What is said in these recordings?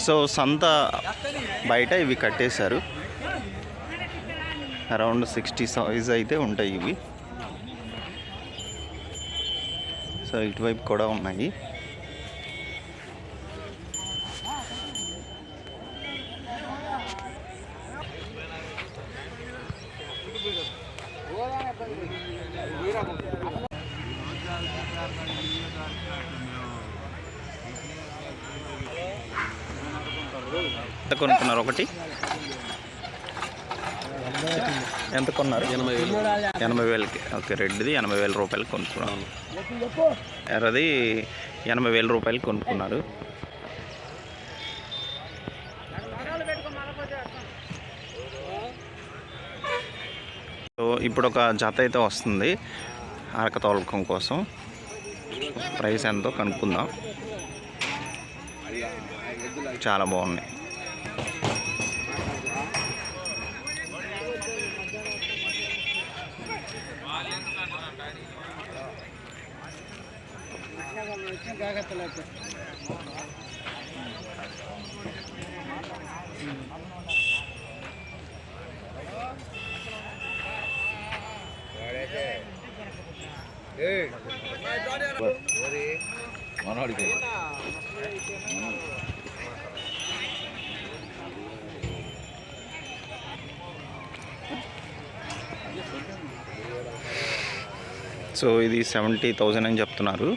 So సంత బయట ఇవి కట్టేశారు. అరౌండ్ 60 సైజ్ అయితే ఉంటాయి ఇవి. సో ఇటువైపు కూడా ఉన్నాయి. ఎంత కొనుక్కున్నారు? ఒకటి ఎంత కొన్నారు? 80,000కి. ఓకే, రెడ్ది 80,000 రూపాయలు కొనుక్కున్నాను. ఎర్రది 80,000 రూపాయలు కొనుక్కున్నారు. సో ఇప్పుడు ఒక జత అయితే వస్తుంది అరక తోలకం కోసం. ప్రైస్ ఎంతో కనుక్కుందాం. చాలా బాగున్నాయి. సో ఇది 70,000 అని చెప్తున్నారు.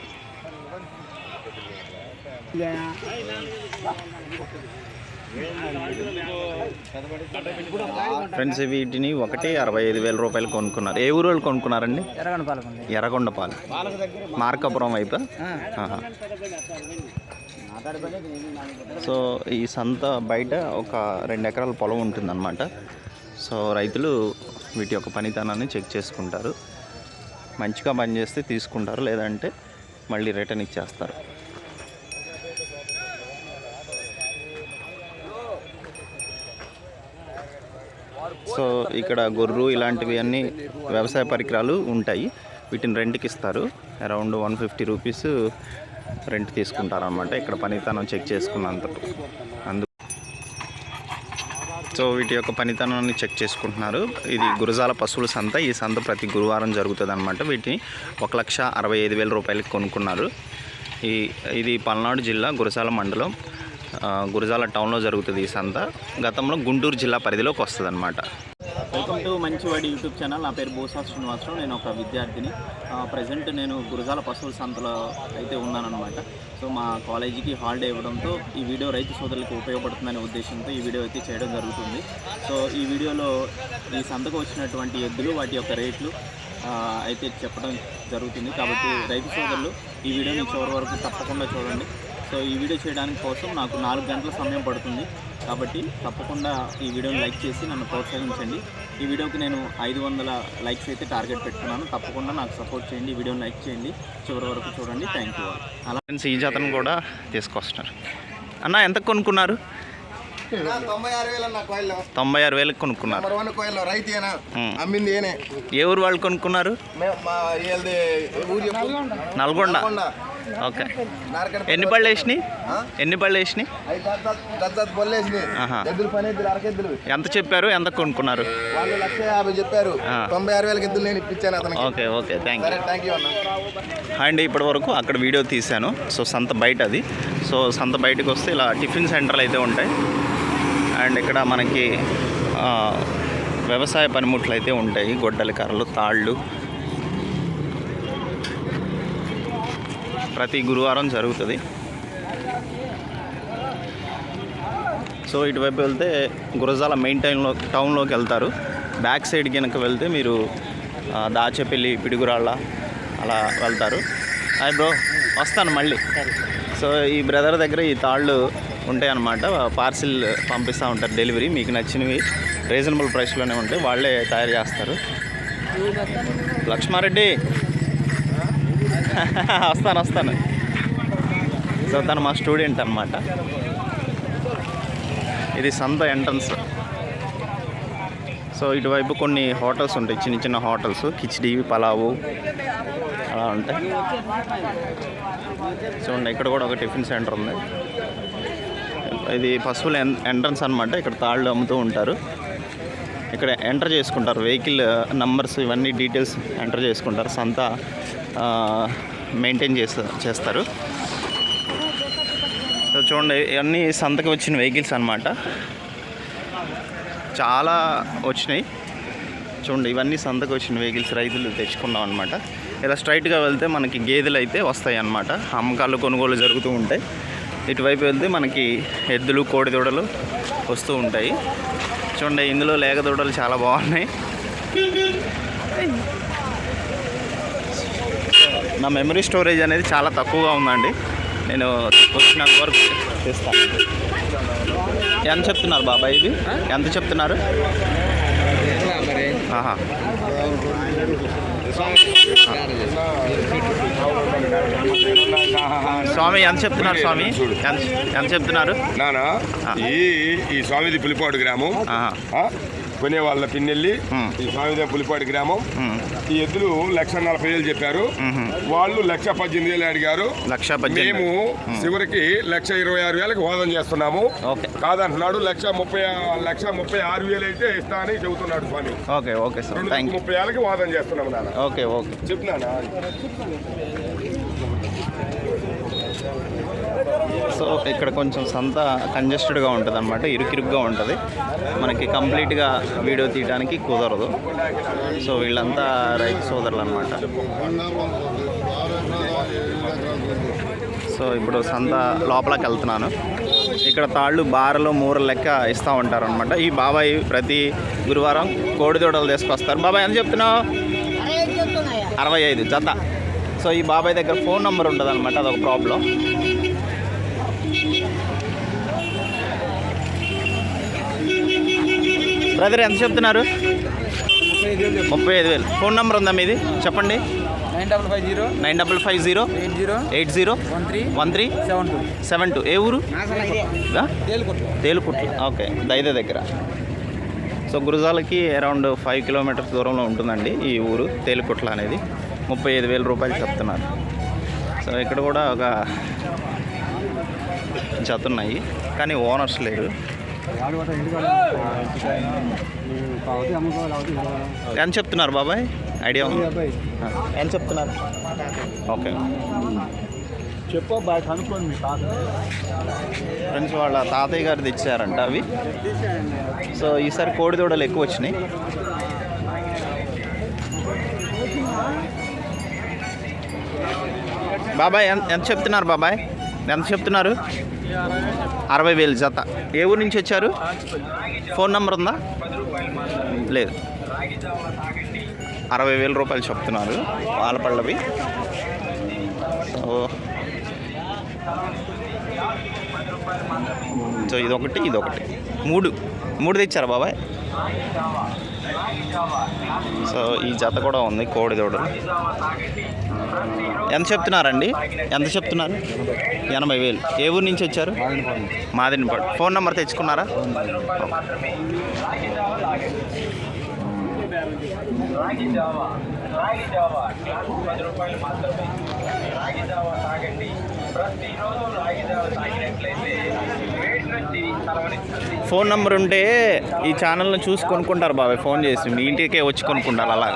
ఫ్రెండ్స్ వీటిని ఒకటి 65,000 రూపాయలు కొనుక్కున్నారు. ఏ ఊరు వాళ్ళు కొనుక్కున్నారండి? ఎర్రగొండపాలెం, మార్కాపురం వైపు. సో ఈ సంత బయట ఒక 2 ఎకరాల పొలం ఉంటుందన్నమాట. సో రైతులు వీటి యొక్క పనితనాన్ని చెక్ చేసుకుంటారు. మంచిగా పనిచేస్తే తీసుకుంటారు, లేదంటే మళ్ళీ రిటర్న్ ఇచ్చేస్తారు. సో ఇక్కడ గొర్రు ఇలాంటివి అన్నీ వ్యవసాయ పరికరాలు ఉంటాయి. వీటిని రెంట్కి ఇస్తారు. అరౌండ్ 150 రూపీస్ రెంట్ తీసుకుంటారనమాట ఇక్కడ పనితనం చెక్ చేసుకున్నందుకు. సో వీటి యొక్క పనితనాన్ని చెక్ చేసుకుంటున్నారు. ఇది గురజాల పశువుల సంత. ఈ సంత ప్రతి గురువారం జరుగుతుంది అనమాట. వీటిని 1,65,000 రూపాయలకి కొనుక్కున్నారు. ఇది పల్నాడు జిల్లా గురజాల మండలం గురజాల టౌన్లో జరుగుతుంది ఈ సంత. గతంలో గుంటూరు జిల్లా పరిధిలోకి వస్తుంది అనమాట. వెల్కమ్ టు మంచివాడి యూట్యూబ్ ఛానల్. నా పేరు బోసా శ్రీనివాసరావు. నేను ఒక విద్యార్థిని. ప్రజెంట్ నేను గురజాల పశువుల సంతలో అయితే ఉన్నానన్నమాట. సో మా కాలేజీకి హాలిడే ఇవ్వడంతో ఈ వీడియో రైతు సోదరులకు ఉపయోగపడుతుందనే ఉద్దేశంతో ఈ వీడియో అయితే చేయడం జరుగుతుంది. సో ఈ వీడియోలో ఈ సంతకు వచ్చినటువంటి ఎద్దులు, వాటి యొక్క రేట్లు అయితే చెప్పడం జరుగుతుంది. కాబట్టి రైతు సోదరులు ఈ వీడియోని చివరి వరకు తప్పకుండా చూడండి. సో ఈ వీడియో చేయడానికి కోసం నాకు 4 గంటల సమయం పడుతుంది. కాబట్టి తప్పకుండా ఈ వీడియోని లైక్ చేసి నన్ను ప్రోత్సహించండి. ఈ వీడియోకి నేను 500 లైక్స్ అయితే టార్గెట్ పెట్టుకున్నాను. తప్పకుండా నాకు సపోర్ట్ చేయండి. ఈ వీడియోని లైక్ చేయండి, చివరి వరకు చూడండి. Thank you. అలా ఈ జాతను కూడా తీసుకొస్తున్నారు. అన్న ఎంత కొనుక్కున్నారు? 96,000 కొనుక్కున్నారు. ఏ ఊరు వాళ్ళు కొనుక్కున్నారు? నల్గొండ. ఓకే. ఎన్ని పళ్ళు వేసినాయి? ఎంత చెప్పారు? ఎంత కొనుక్కున్నారు? ఓకే ఓకే, థ్యాంక్ యూ అండి. ఇప్పటి వరకు అక్కడ వీడియో తీశాను. సో సంత బయట అది. సో సంత బయటకు వస్తే ఇలా టిఫిన్ సెంటర్లు అయితే ఉంటాయి. అండ్ ఇక్కడ మనకి వ్యవసాయ పనిముట్లు అయితే ఉంటాయి. గొడ్డలి కర్రలు, తాళ్ళు. ప్రతి గురువారం జరుగుతుంది. సో ఇటువైపు వెళ్తే గురజాల మెయిన్ టౌన్లోకి వెళ్తారు. బ్యాక్ సైడ్ కనుక వెళ్తే మీరు దాచేపల్లి, పిడుగురాళ్ళ అలా వెళ్తారు. హాయ్ బ్రో, వస్తాను మళ్ళీ. సో ఈ బ్రదర్ దగ్గర ఈ తాళ్ళు ఉంటాయి అన్నమాట. పార్సిల్ పంపిస్తూ ఉంటారు డెలివరీ. మీకు నచ్చినవి రీజనబుల్ ప్రైస్లోనే ఉంటాయి. వాళ్ళే తయారు చేస్తారు. లక్ష్మారెడ్డి వస్తాను. సో తను మా స్టూడెంట్ అన్నమాట. ఇది సంత ఎంట్రన్స్. సో ఇటువైపు కొన్ని హోటల్స్ ఉంటాయి, చిన్న చిన్న హోటల్స్. కిచిడి, పలావు అలా ఉంటాయి. చూడండి, ఇక్కడ కూడా ఒక టిఫిన్ సెంటర్ ఉంది. ఇది పశువుల ఎంట్రన్స్ అనమాట. ఇక్కడ తాళ్ళు అమ్ముతూ ఉంటారు. ఇక్కడ ఎంటర్ చేసుకుంటారు వెహికల్ నంబర్స్ ఇవన్నీ డీటెయిల్స్ ఎంటర్ చేసుకుంటారు. సంత మెయింటైన్ చేస్తారు. సో చూడండి, ఇవన్నీ సంతకి వచ్చిన వెహికల్స్ అనమాట. చాలా వచ్చినాయి చూడండి. ఇవన్నీ సంతకు వచ్చిన వెహికల్స్ రైతులు తెచ్చుకున్నాం అనమాట. ఇలా స్ట్రైట్గా వెళ్తే మనకి గేదెలు అయితే వస్తాయి అన్నమాట. అమ్మకాలు కొనుగోలు జరుగుతూ ఉంటాయి. ఇటువైపు వెళ్తే మనకి ఎద్దులు కోడి దూడలు వస్తూ ఉంటాయి. చూడండి, ఇందులో లేగ దూడలు చాలా బాగున్నాయి. నా మెమరీ స్టోరేజ్ అనేది చాలా తక్కువగా ఉందండి. నేను వచ్చినంత వరకు చేస్తాను. ఎంత చెప్తున్నారు బాబాయ్ ఇవి? ఎంత చెప్తున్నారు? స్వామి ఎంత చెప్తున్నారు? స్వామి ఎంత చెప్తున్నారు? నానా ఈ స్వామిది పులిపాడు గ్రామం, కొనే వాళ్ళ పిన్నెల్లి. ఈ స్వామిదే పులిపాడు గ్రామం. ఈ ఎద్దులు 1,40,000 చెప్పారు. వాళ్ళు 1,18,000 అడిగారు. మేము చివరికి 1,26,000 వాదన చేస్తున్నాము. కాదంటున్నాడు. 1,36,000 అయితే ఇస్తా అని చెబుతున్నాడు స్వామి. 2,30,000 వాదన చేస్తున్నాము నాన్న. Okay okay చెప్తున్నానా? సో ఇక్కడ కొంచెం సంత కంజెస్టెడ్గా ఉంటుంది అనమాట. ఇరుకిరుగ్గా ఉంటుంది. మనకి కంప్లీట్గా వీడియో తీయడానికి కుదరదు. సో వీళ్ళంతా రైతు సోదరులు అనమాట. సో ఇప్పుడు సంత లోపలికి వెళ్తున్నాను. ఇక్కడ తాళ్ళు బారలు మూరలు లెక్క ఇస్తూ ఉంటారు అనమాట. ఈ బాబాయ్ ప్రతి గురువారం కోడిదూడలు తీసుకొస్తారు. బాబాయ్ ఎంత చెప్తున్నావు? 65 జత. సో ఈ బాబాయ్ దగ్గర ఫోన్ నెంబర్ ఉంటుంది అనమాట. అదొక ప్రాబ్లం. బ్రదర్ ఎంత చెప్తున్నారు? 35,000. ఫోన్ నెంబర్ ఉందా మీది? చెప్పండి. 950808011372. ఏ ఊరు? తేలుకుట్ల. ఓకే, దైదే దగ్గర. సో గురజాలకి అరౌండ్ 5 కిలోమీటర్స్ దూరంలో ఉంటుందండి ఈ ఊరు తేలుకుట్ల అనేది. 35,000 రూపాయలు చెప్తున్నారు. సో ఇక్కడ కూడా ఒక జత ఉన్నాయి, కానీ ఓనర్స్ లేరు. ఎంత చెప్తున్నారు బాబాయ్? ఐడియా ఉంది? ఎంత చెప్తున్నారు? ఓకే చెప్పబాయ్ కనుక్కోండి. మీ తాత ఫ్రెండ్స్ వాళ్ళ తాతయ్య గారు తెచ్చారంట అవి. సో ఈసారి కోడిదూడలు ఎక్కువ వచ్చినాయి. బాబాయ్ ఎంత చెప్తున్నారు? బాబాయ్ ఎంత చెప్తున్నారు? 60,000 జత. ఏ ఊరు నుంచి వచ్చారు? ఫోన్ నెంబర్ ఉందా? లేదు. 60,000 రూపాయలు చెప్తున్నారు పాలపళ్ళవి. సో ఇదొకటి మూడు తెచ్చారా బాబాయ్? సో ఈ జత కూడా ఉంది కోడిదూడలు. ఎంత చెప్తున్నారండి? ఎంత చెప్తున్నారు? 80,000. ఏ ఊరు నుంచి వచ్చారు? మాదినిపాడు. ఫోన్ నెంబర్ తెచ్చుకున్నారా? ఫోన్ నెంబర్ ఉంటే ఈ ఛానల్ని చూసి కొనుక్కుంటారు బాబాయ్. ఫోన్ చేసి మీ ఇంటికే వచ్చి కొనుక్కుంటారు అలా.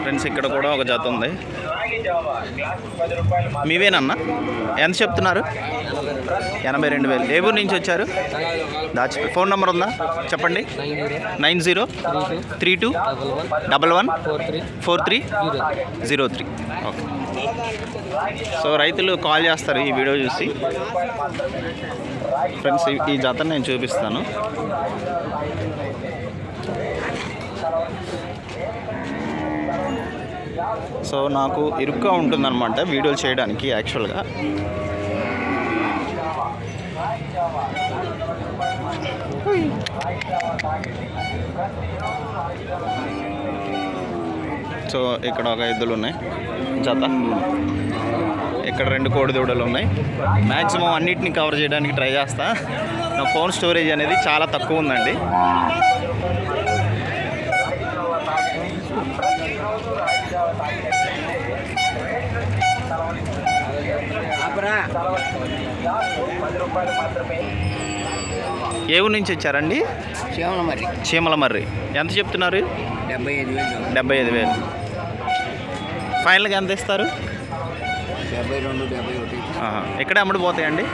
ఫ్రెండ్స్ ఇక్కడ కూడా ఒక జత ఉంది. మీవేనన్నా? ఎంత చెప్తున్నారు? 82,000. ఏ ఊరు నుంచి వచ్చారు? దాచిపల్లి. ఫోన్ నెంబర్ ఉందా? చెప్పండి. 9032114303. ఓకే. సో రైతులు కాల్ చేస్తారు ఈ వీడియో చూసి. ఫ్రెండ్స్ ఈ జతను నేను చూపిస్తాను. సో నాకు ఇరుగ్గా ఉంటుందన్నమాట వీడియోలు చేయడానికి యాక్చువల్గా. సో ఇక్కడ ఒక ఎద్దులు ఉన్నాయి జత. ఇక్కడ 2 కోడిదూడలు ఉన్నాయి. మ్యాక్సిమం అన్నిటిని కవర్ చేయడానికి ట్రై చేస్తా. నా ఫోన్ స్టోరేజ్ అనేది చాలా తక్కువ ఉందండి. ఏ ఊరు నుంచి వచ్చారండి? చీమలమర్రి. ఎంత చెప్తున్నారు? 75,000. ఫైనల్గా ఎంత ఇస్తారు? 72, 71. ఎక్కడే అమ్ముడుపోతాయండి?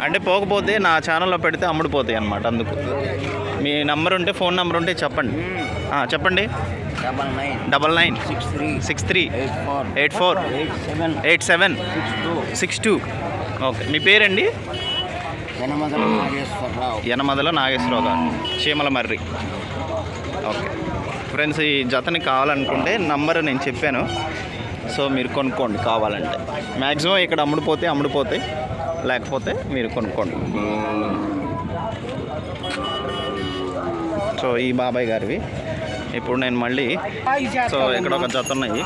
అంటే పోకపోతే నా ఛానల్లో పెడితే అమ్ముడుపోతాయి అన్నమాట. అందుకు మీ నంబర్ ఉంటే, ఫోన్ నెంబర్ ఉంటే చెప్పండి. చెప్పండి. 996384878762. ఓకే. మీ పేరండి? యనమదల నాగేశ్వరరావు గారు, చీమలమర్రి. ఓకే ఫ్రెండ్స్, ఈ జతని కావాలనుకుంటే నంబర్ నేను చెప్పాను. సో మీరు కొనుక్కోండి కావాలంటే. మ్యాక్సిమం ఇక్కడ అమ్ముడుపోతే లేకపోతే మీరు కొనుక్కోండి. సో ఈ బాబాయ్ గారివి. ఇప్పుడు నేను మళ్ళీ సో ఇక్కడ ఒక జత ఉన్నాయి.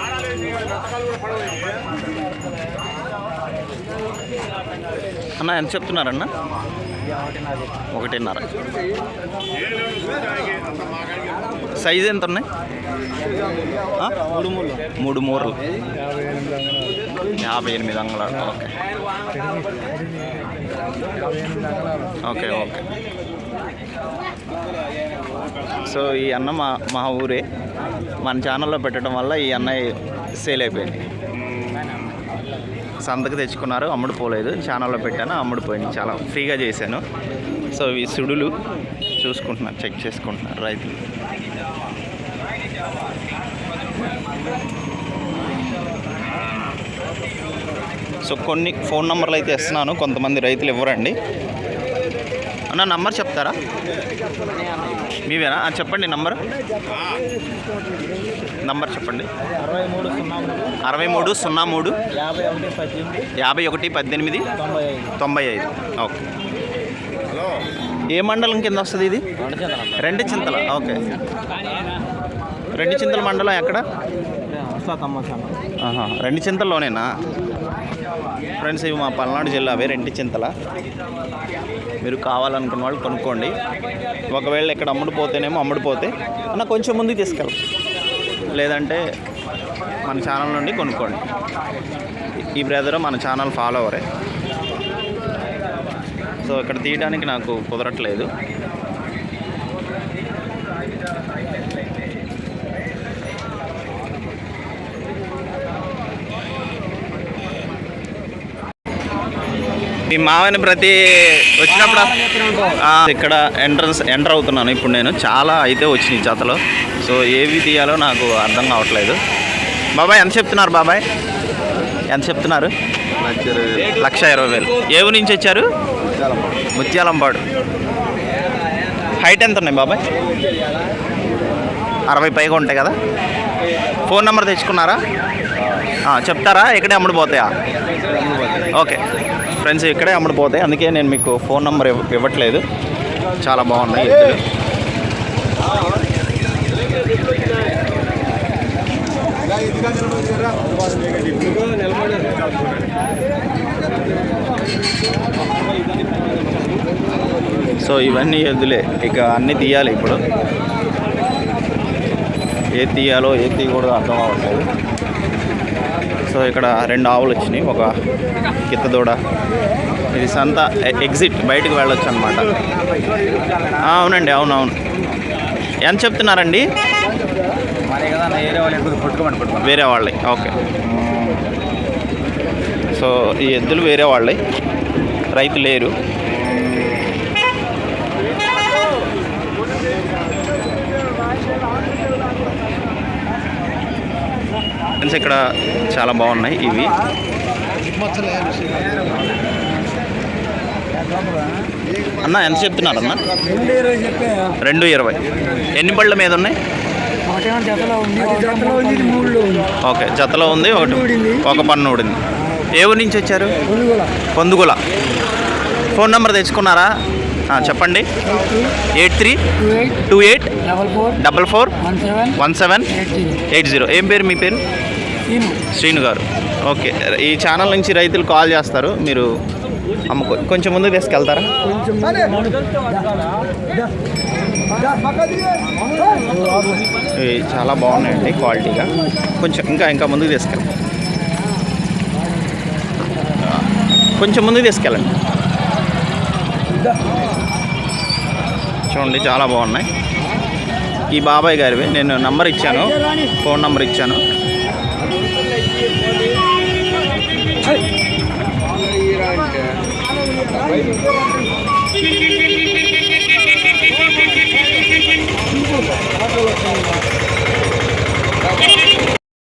అన్న ఎంత చెప్తున్నారన్న? 1.5. సైజ్ ఎంత ఉన్నాయి? 3 మూరలు, 58 అంగుళాలు. ఓకే. సో ఈ అన్న మా ఊరే. మన ఛానల్లో పెట్టడం వల్ల ఈ అన్నయ్య సేల్ అయిపోయింది. సంతకు తెచ్చుకున్నారు, అమ్ముడుపోలేదు. ఛానల్లో పెట్టాను, అమ్ముడుపోయింది. చాలా ఫ్రీగా చేశాను. సో ఈ సుడులు చూసుకుంటున్నారు, చెక్ చేసుకుంటున్నారు రైతులు. సో కొన్ని ఫోన్ నెంబర్లు అయితే ఇస్తున్నాను, కొంతమంది రైతులు ఇవ్వరండి. అన్న నంబర్ చెప్తారా? మీవేనా? చెప్పండి నంబర్ చెప్పండి. 6303 5118 95. ఓకే. ఏ మండలం కింద వస్తుంది ఇది? రెంటిచింతల. ఓకే. రెంటిచింతల మండలం ఎక్కడ? రెంటిచింతల్లోనేనా? ఫ్రెండ్స్, ఇవి మా పల్నాడు జిల్లావే, రెంటిచింతల. మీరు కావాలనుకున్న వాళ్ళు కొనుక్కోండి. ఒకవేళ ఇక్కడ అమ్ముడుపోతే అన్న కొంచెం ముందుకు తీసుకెళ్ళి, లేదంటే మన ఛానల్ నుండి కొనుక్కోండి. ఈ బ్రదర్ మన ఛానల్ ఫాలోవరే. సో ఇక్కడ తీయడానికి నాకు కుదరట్లేదు. మీ మావని ప్రతి వచ్చినప్పుడు ఇక్కడ ఎంటర్ అవుతున్నాను ఇప్పుడు నేను. చాలా అయితే వచ్చినాయి జతలో. సో ఏవి తీయాలో నాకు అర్థం కావట్లేదు. బాబాయ్ ఎంత చెప్తున్నారు? బాబాయ్ ఎంత చెప్తున్నారు? 1,20,000. ఏ ఊరు నుంచి వచ్చారు? ముత్యాలంపాడు. హైట్ ఎంత ఉన్నాయి బాబాయ్? 60 పైగా ఉంటాయి కదా. ఫోన్ నెంబర్ తెచ్చుకున్నారా? చెప్తారా? ఇక్కడే అమ్ముడుపోతాయా? ఓకే ఫ్రెండ్స్, ఇక్కడే అమ్ముడుపోతాయి. అందుకే నేను మీకు ఫోన్ నెంబర్ ఇవ్వట్లేదు. చాలా బాగున్నాయి ఎద్దులు. సో ఇవన్నీ ఎద్దులే. ఇక అన్నీ తీయాలి ఇప్పుడు. ఏది తీయాలో ఏది తీయకూడదో అర్థం అవ్వట్లేదు. సో ఇక్కడ 2 ఆవులు వచ్చినాయి, ఒక కిత్తదూడ. ఇది సంత ఎగ్జిట్, బయటకు వెళ్ళొచ్చు అనమాట. అవునండి, అవునవును. ఎంత చెప్తున్నారండి? వేరే వాళ్ళే. ఓకే. సో ఈ ఎద్దులు వేరే వాళ్ళే, రైతు లేరు. ఇక్కడ చాలా బాగున్నాయి ఇవి. అన్న ఎంత చెప్తున్నారు అన్న? 220. ఎన్ని బళ్ళ మీద ఉన్నాయి? ఓకే, జతలో ఉంది. ఒక పన్ను ఊడింది. ఏ ఊరి నుంచి వచ్చారు? పొందుగుల. ఫోన్ నెంబర్ తెచ్చుకున్నారా? చెప్పండి. 8328441780. ఏం పేరు మీ పేరు? శ్రీను గారు. ఓకే. ఈ ఛానల్ నుంచి రైతులు కాల్ చేస్తారు, మీరు కొంచెం ముందుకు తీసుకెళ్తారా? ఇవి చాలా బాగున్నాయండి క్వాలిటీగా. కొంచెం ఇంకా ముందుకు తీసుకెళ్తాం. కొంచెం ముందుకు తీసుకెళ్ళండి. చూడండి చాలా బాగున్నాయి. ఈ బాబాయ్ గారివి నేను నంబర్ ఇచ్చాను, ఫోన్ నంబర్ ఇచ్చాను.